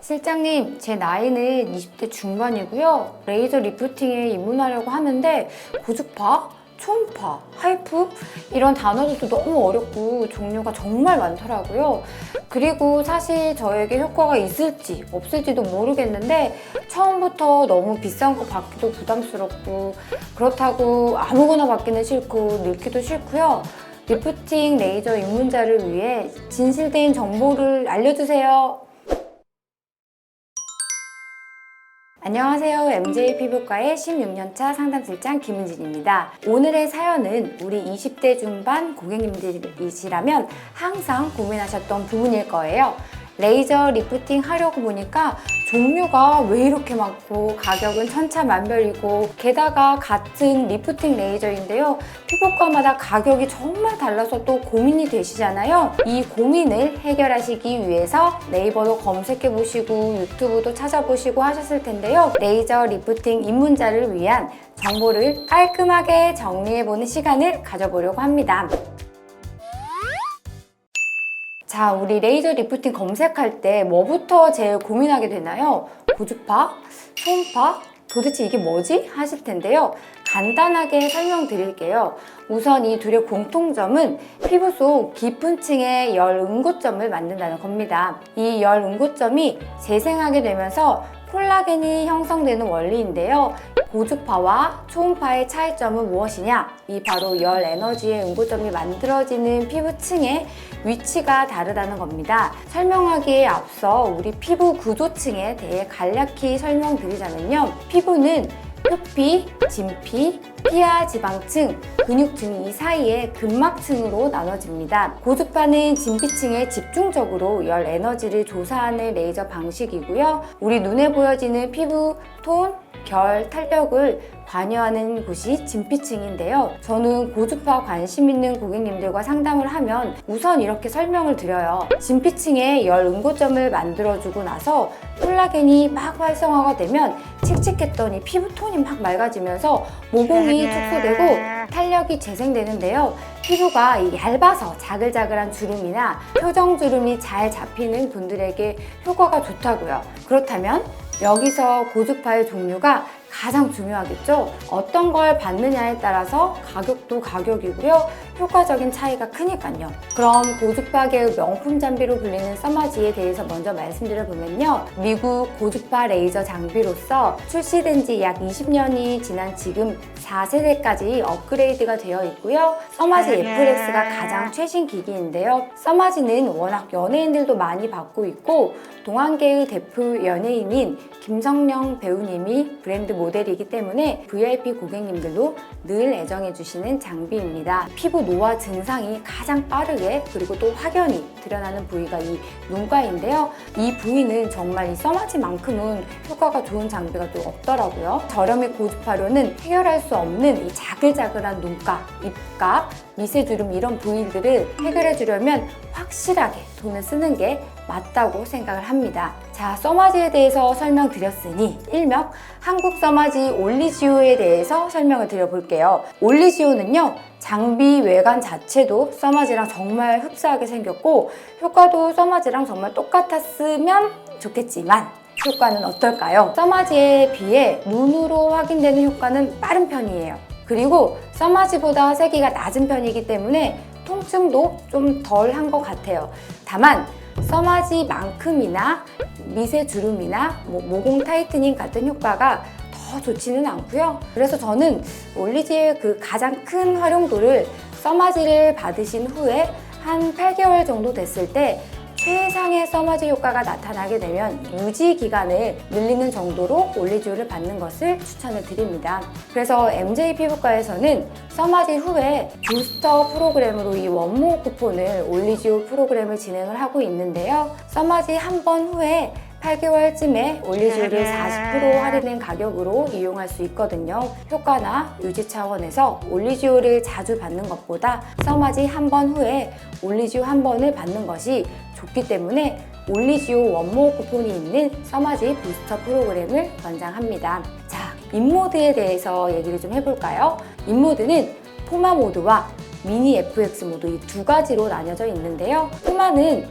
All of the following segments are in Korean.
실장님, 제 나이는 20대 중반이고요. 레이저 리프팅에 입문하려고 하는데 고주파, 초음파, 하이프 이런 단어들도 너무 어렵고 종류가 정말 많더라고요. 그리고 사실 저에게 효과가 있을지 없을지도 모르겠는데 처음부터 너무 비싼 거 받기도 부담스럽고 그렇다고 아무거나 받기는 싫고 늙기도 싫고요. 리프팅 레이저 입문자를 위해 진실된 정보를 알려주세요. 안녕하세요. MJ 피부과의 16년차 상담실장 김은진입니다. 오늘의 사연은 우리 20대 중반 고객님들이시라면 항상 고민하셨던 부분일 거예요. 레이저 리프팅 하려고 보니까 종류가 왜 이렇게 많고 가격은 천차만별이고 게다가 같은 리프팅 레이저인데요. 피부과마다 가격이 정말 달라서 또 고민이 되시잖아요. 이 고민을 해결하시기 위해서 네이버도 검색해보시고 유튜브도 찾아보시고 하셨을 텐데요. 레이저 리프팅 입문자를 위한 정보를 깔끔하게 정리해보는 시간을 가져보려고 합니다. 자, 우리 레이저 리프팅 검색할 때 뭐부터 제일 고민하게 되나요? 고주파? 초음파? 도대체 이게 뭐지? 하실 텐데요. 간단하게 설명드릴게요. 우선 이 둘의 공통점은 피부 속 깊은 층의 열 응고점을 만든다는 겁니다. 이 열 응고점이 재생하게 되면서 콜라겐이 형성되는 원리인데요. 고주파와 초음파의 차이점은 무엇이냐? 이 바로 열 에너지의 응고점이 만들어지는 피부층의 위치가 다르다는 겁니다. 설명하기에 앞서 우리 피부 구조층에 대해 간략히 설명드리자면요. 피부는 표피, 진피, 피하 지방층, 근육층 이 사이에 근막층으로 나눠집니다. 고주파는 진피층에 집중적으로 열 에너지를 조사하는 레이저 방식이고요. 우리 눈에 보여지는 피부 톤, 결, 탄력을 관여하는 곳이 진피층인데요. 저는 고주파 관심 있는 고객님들과 상담을 하면 우선 이렇게 설명을 드려요. 진피층에 열 응고점을 만들어주고 나서 콜라겐이 막 활성화가 되면 칙칙했던 이 피부톤이 막 맑아지면서 모공이 축소되고 탄력이 재생되는데요. 피부가 얇아서 자글자글한 주름이나 표정 주름이 잘 잡히는 분들에게 효과가 좋다고요. 그렇다면 여기서 고주파의 종류가 가장 중요하겠죠? 어떤 걸 받느냐에 따라서 가격도 가격이고요. 효과적인 차이가 크니까요. 그럼 고주파계의 명품 장비로 불리는 써마지에 대해서 먼저 말씀드려보면요. 미국 고주파 레이저 장비로서 출시된 지 약 20년이 지난 지금 4세대까지 업그레이드가 되어 있고요. 써마지 FX가 가장 최신 기기인데요. 써마지는 워낙 연예인들도 많이 받고 있고 동안계의 대표 연예인인 김성령 배우님이 브랜드 모델이기 때문에 VIP 고객님들도 늘 애정해주시는 장비입니다. 피부 노화 증상이 가장 빠르게 그리고 또 확연히 드러나는 부위가 이 눈가인데요. 이 부위는 정말 이 써마지만큼은 효과가 좋은 장비가 또 없더라고요. 저렴의 고주파로는 해결할 수 없는 이 자글자글한 눈가, 입가, 미세주름 이런 부위들을 해결해 주려면 확실하게 돈을 쓰는 게 맞다고 생각을 합니다. 자, 써마지에 대해서 설명드렸으니 일명 한국 써마지 올리지오에 대해서 설명을 드려볼게요. 올리지오는요, 장비 외관 자체도 써마지랑 정말 흡사하게 생겼고 효과도 써마지랑 정말 똑같았으면 좋겠지만 효과는 어떨까요? 써마지에 비해 눈으로 확인되는 효과는 빠른 편이에요. 그리고 써마지보다 세기가 낮은 편이기 때문에 통증도 좀 덜 한 것 같아요. 다만 써마지만큼이나 미세주름이나 모공 타이트닝 같은 효과가 더 좋지는 않고요. 그래서 저는 올리지의 그 가장 큰 활용도를 써마지를 받으신 후에 한 8개월 정도 됐을 때 최상의 써마지 효과가 나타나게 되면 유지 기간을 늘리는 정도로 올리지오를 받는 것을 추천을 드립니다. 그래서 MJ 피부과에서는 써마지 후에 부스터 프로그램으로 이 원모 쿠폰을 올리지오 프로그램을 진행을 하고 있는데요. 써마지 한 번 후에 8개월쯤에 올리지오를 40% 할인된 가격으로 이용할 수 있거든요. 효과나 유지 차원에서 올리지오를 자주 받는 것보다 써마지 한 번 후에 올리지오 한 번을 받는 것이 좋기 때문에 올리지오 원모 쿠폰이 있는 써마지 부스터 프로그램을 권장합니다. 자, 인모드에 대해서 얘기를 좀 해볼까요? 인모드는 포마 모드와 미니 FX 모드 이 두 가지로 나뉘어져 있는데요. 포마는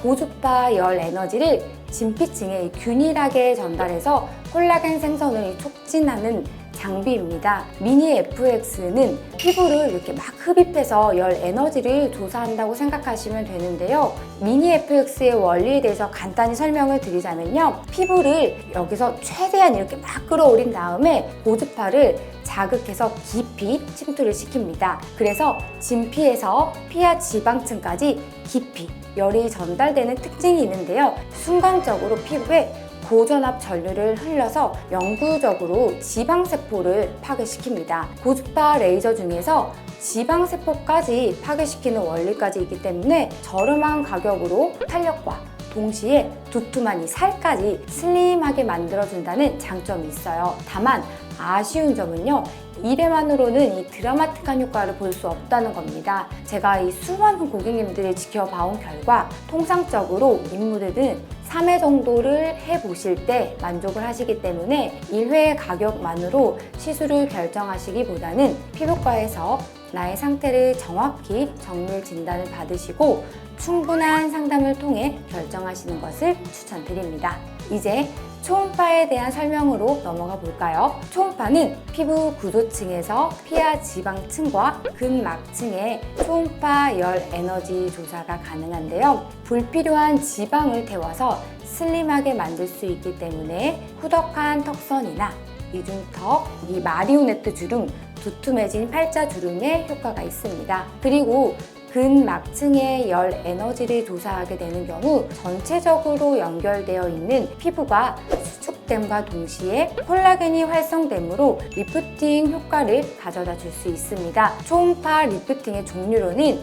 고주파 열 에너지를 진피층에 균일하게 전달해서 콜라겐 생성을 촉진하는 장비입니다. 미니 FX는 피부를 이렇게 막 흡입해서 열 에너지를 조사한다고 생각하시면 되는데요. 미니 FX의 원리에 대해서 간단히 설명을 드리자면요. 피부를 여기서 최대한 이렇게 막 끌어올린 다음에 고주파를 자극해서 깊이 침투를 시킵니다. 그래서 진피에서 피하 지방층까지 깊이 열이 전달되는 특징이 있는데요. 순간적으로 피부에 고전압 전류를 흘려서 영구적으로 지방세포를 파괴시킵니다. 고주파 레이저 중에서 지방세포까지 파괴시키는 원리까지 있기 때문에 저렴한 가격으로 탄력과 동시에 두툼한 이 살까지 슬림하게 만들어준다는 장점이 있어요. 다만 아쉬운 점은요. 이래만으로는 이 드라마틱한 효과를 볼 수 없다는 겁니다. 제가 이 수많은 고객님들을 지켜봐온 결과 통상적으로 인모델은 3회 정도를 해보실 때 만족을 하시기 때문에 1회 가격만으로 시술을 결정하시기보다는 피부과에서 나의 상태를 정확히 정밀 진단을 받으시고 충분한 상담을 통해 결정하시는 것을 추천드립니다. 이제 초음파에 대한 설명으로 넘어가 볼까요? 초음파는 피부 구조층에서 피하 지방층과 근막층의 초음파 열 에너지 조사가 가능한데요. 불필요한 지방을 태워서 슬림하게 만들 수 있기 때문에 후덕한 턱선이나 이중턱, 이 마리오네트 주름, 두툼해진 팔자 주름에 효과가 있습니다. 그리고 근막층의 열 에너지를 조사하게 되는 경우 전체적으로 연결되어 있는 피부가 수축됨과 동시에 콜라겐이 활성됨으로 리프팅 효과를 가져다 줄 수 있습니다. 초음파 리프팅의 종류로는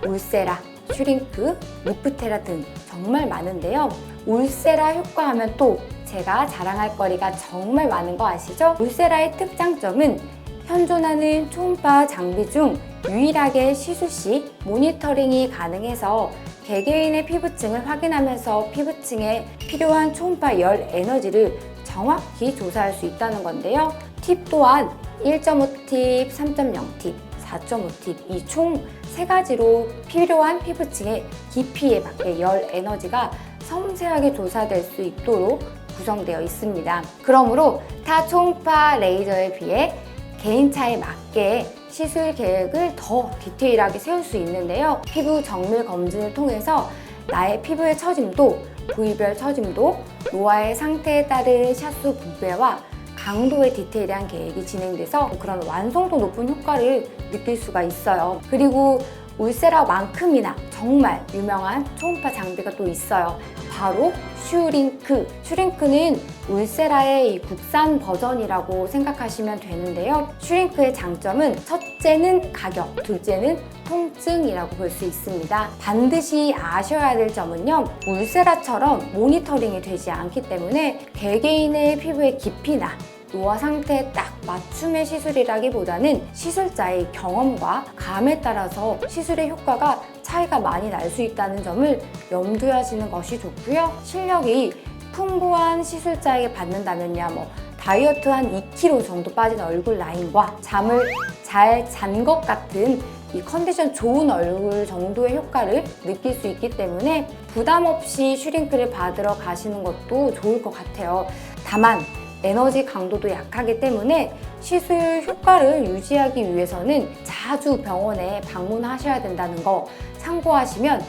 울세라, 슈링크, 리프테라 등 정말 많은데요. 울세라 효과 하면 또 제가 자랑할 거리가 정말 많은 거 아시죠? 울세라의 특장점은 현존하는 초음파 장비 중 유일하게 시술 시 모니터링이 가능해서 개개인의 피부층을 확인하면서 피부층에 필요한 초음파 열 에너지를 정확히 조사할 수 있다는 건데요. 팁 또한 1.5팁, 3.0팁, 4.5팁 이 총 3가지로 필요한 피부층의 깊이에 맞게 열 에너지가 섬세하게 조사될 수 있도록 구성되어 있습니다. 그러므로 타 초음파 레이저에 비해 개인차에 맞게 시술 계획을 더 디테일하게 세울 수 있는데요. 피부 정밀 검진을 통해서 나의 피부의 처짐도, 부위별 처짐도, 노화의 상태에 따른 샷수 분배와 강도의 디테일한 계획이 진행돼서 그런 완성도 높은 효과를 느낄 수가 있어요. 그리고 울세라만큼이나 정말 유명한 초음파 장비가 또 있어요. 바로 슈링크. 슈링크는 울세라의 이 국산 버전이라고 생각하시면 되는데요. 슈링크의 장점은 첫째는 가격, 둘째는 통증이라고 볼 수 있습니다. 반드시 아셔야 될 점은요. 울세라처럼 모니터링이 되지 않기 때문에 개개인의 피부의 깊이나 노화 상태에 딱 맞춤의 시술이라기보다는 시술자의 경험과 감에 따라서 시술의 효과가 차이가 많이 날 수 있다는 점을 염두에 하시는 것이 좋고요. 실력이 풍부한 시술자에게 받는다면야 다이어트 한 2kg 정도 빠진 얼굴 라인과 잠을 잘 잔 것 같은 이 컨디션 좋은 얼굴 정도의 효과를 느낄 수 있기 때문에 부담 없이 슈링크를 받으러 가시는 것도 좋을 것 같아요. 다만 에너지 강도도 약하기 때문에 시술 효과를 유지하기 위해서는 자주 병원에 방문하셔야 된다는 거 참고하시면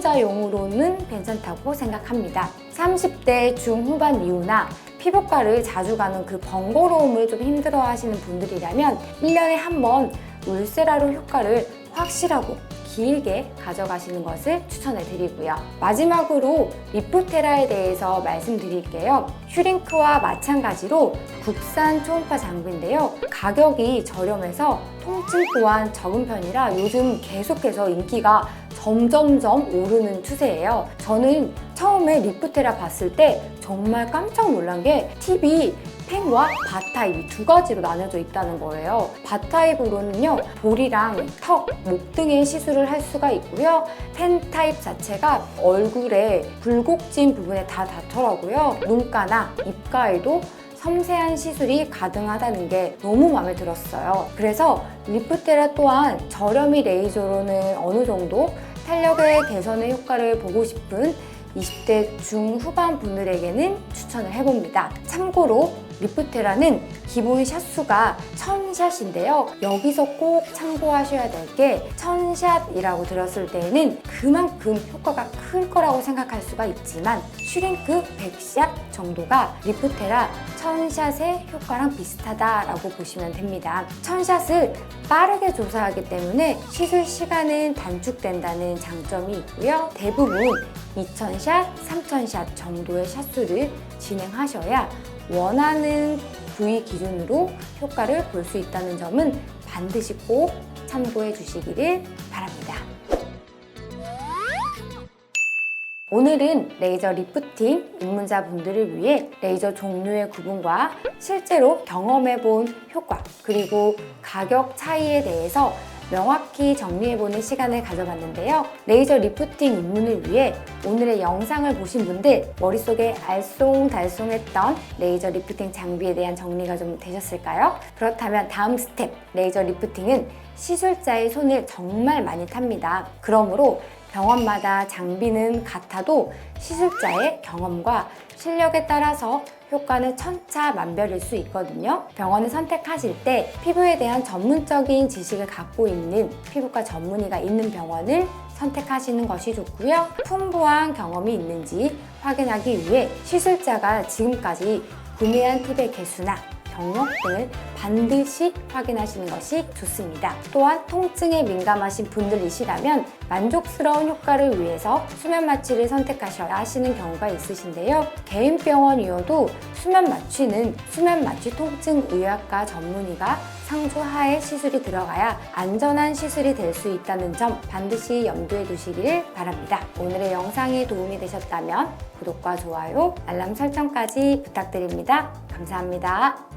입문자용으로는 괜찮다고 생각합니다. 30대 중후반 이후나 피부과를 자주 가는 그 번거로움을 좀 힘들어 하시는 분들이라면 1년에 한 번 울세라로 효과를 확실하고 길게 가져가시는 것을 추천해 드리고요. 마지막으로 리프테라에 대해서 말씀드릴게요. 슈링크와 마찬가지로 국산 초음파 장비인데요. 가격이 저렴해서 통증 또한 적은 편이라 요즘 계속해서 인기가 점점점 오르는 추세예요. 저는 처음에 리프테라 봤을 때 정말 깜짝 놀란 게 팁이 펜과 바타입 이 2가지로 나눠져 있다는 거예요. 바타입으로는요, 볼이랑 턱, 목 등의 시술을 할 수가 있고요. 펜 타입 자체가 얼굴에 굴곡진 부분에 다 닿더라고요. 눈가나 입가에도 섬세한 시술이 가능하다는 게 너무 마음에 들었어요. 그래서 리프테라 또한 저렴이 레이저로는 어느 정도 탄력의 개선의 효과를 보고 싶은 20대 중후반 분들에게는 추천을 해봅니다. 참고로 리프테라는 기본 샷수가 1000샷인데요. 여기서 꼭 참고하셔야 될 게 1000샷이라고 들었을 때에는 그만큼 효과가 클 거라고 생각할 수가 있지만 슈링크 100샷 정도가 리프테라 1000샷의 효과랑 비슷하다라고 보시면 됩니다. 1000샷을 빠르게 조사하기 때문에 시술 시간은 단축된다는 장점이 있고요. 대부분 2000샷, 3000샷 정도의 샷수를 진행하셔야 원하는 부위 기준으로 효과를 볼 수 있다는 점은 반드시 꼭 참고해 주시기를 바랍니다. 오늘은 레이저 리프팅 입문자분들을 위해 레이저 종류의 구분과 실제로 경험해본 효과 그리고 가격 차이에 대해서 명확히 정리해보는 시간을 가져봤는데요. 레이저 리프팅 입문을 위해 오늘의 영상을 보신 분들 머릿속에 알쏭달쏭했던 레이저 리프팅 장비에 대한 정리가 좀 되셨을까요? 그렇다면 다음 스텝 레이저 리프팅은 시술자의 손을 정말 많이 탑니다. 그러므로 병원마다 장비는 같아도 시술자의 경험과 실력에 따라서 효과는 천차만별일 수 있거든요. 병원을 선택하실 때 피부에 대한 전문적인 지식을 갖고 있는 피부과 전문의가 있는 병원을 선택하시는 것이 좋고요. 풍부한 경험이 있는지 확인하기 위해 시술자가 지금까지 구매한 팁의 개수나 경력 등을 반드시 확인하시는 것이 좋습니다. 또한 통증에 민감하신 분들이시라면 만족스러운 효과를 위해서 수면 마취를 선택하셔야 하시는 경우가 있으신데요. 개인 병원이어도 수면 마취는 수면 마취 통증 의학과 전문의가 상주하에 시술이 들어가야 안전한 시술이 될 수 있다는 점 반드시 염두에 두시기를 바랍니다. 오늘의 영상이 도움이 되셨다면 구독과 좋아요, 알람 설정까지 부탁드립니다. 감사합니다.